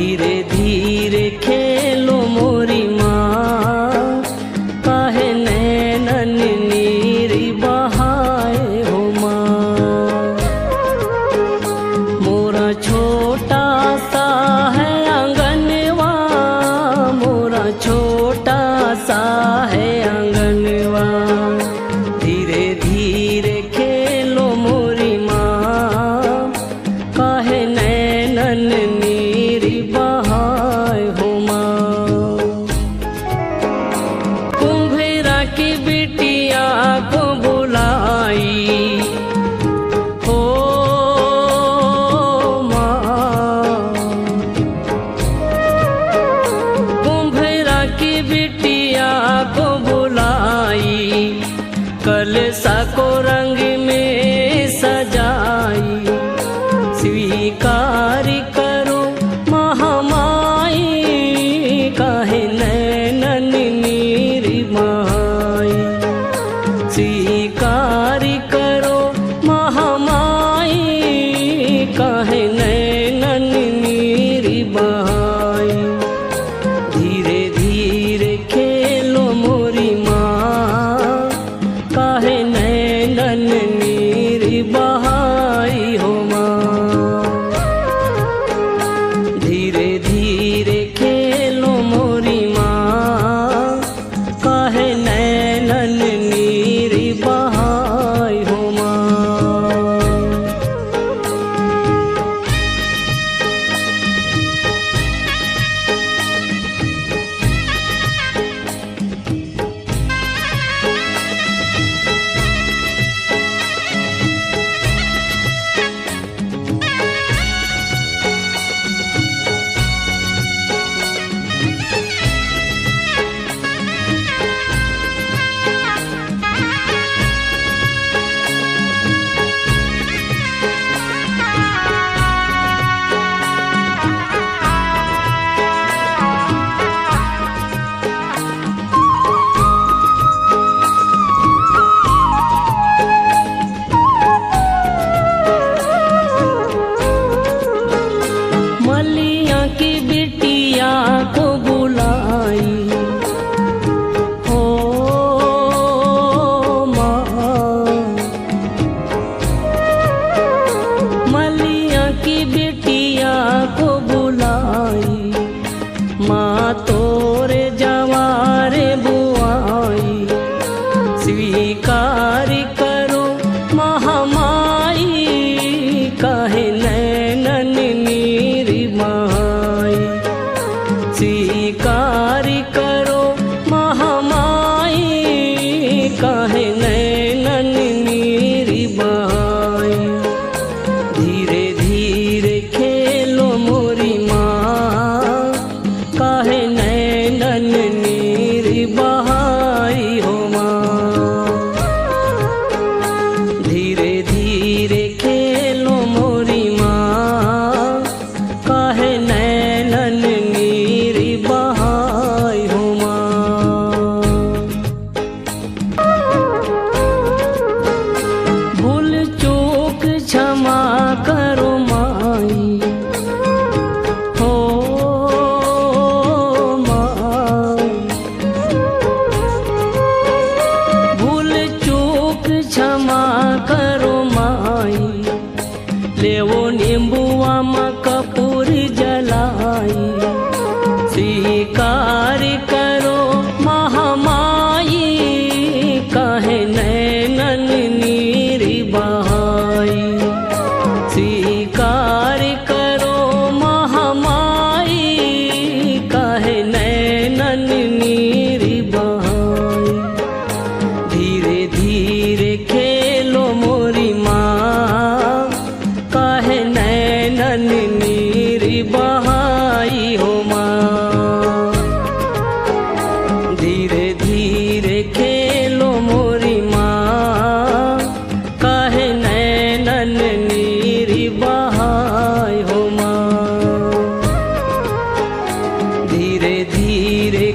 धीरे धीरे खेलो मोरी माँ, काहे नैनन नीरी बहाए हो माँ। मोरा छोटा सा है आंगनवा, मोरा छोटा सा है आंगनवा। धीरे धीरे खेलो मोरी माँ, काहे नैनन नीरी बहाए हो माँ। कुम्भीरा की बिटिया को बुलाई हो माँ, कुम्भीरा की बिटिया को बुलाई, कलसा को रंग में सजाई। स्वीकार करो महामाई, काहे नैनन नीरी बहाई। स्वीकार करो महामाई, काहे नैनन नीरी बहाई। धीरे धीरे खेलो मोरी माँ, काहे नैनन नीरी बहाई हो माँ। धीरे धीरे खेलो मोरी माँ, काहे नैनन नीरी बहाई हो माँ। मलिया की बिटिया को बुलाई हो माँ, मलिया की बिटिया को बुलाई। माँ तोरे जवारे बुआई, स्वीकार करो महामाई, काहे नैनन नीरी बहाई। स्वीकार करो महामाई, काहे नैनन नीरी बहाई। धीरे धीरे खेलो मोरी माँ, काहे नैनन नीरी बहाई हो माँ। धीरे धीरे खेलो मोरी माँ, काहे नैनन नीरी बहाई हो माँ। भूल चूक क्षमा करो माई हो माँ। भूल चूक क्षमा करो माई, लेवो नींबुआ में कपूर जलाई। स्वीकार करो महामाई, काहे नैनन नीरी बहाई। स्वीकार करो महामाई, काहे नैनन नीरी बहाई। धीरे धीरे खेलो मोरी माँ, काहे नैनन नीरी बहाई हो माँ। धीरे धीरे खेलो मोरी माँ, काहे नैनन नीरी बहाई हो माँ। धीरे धीरे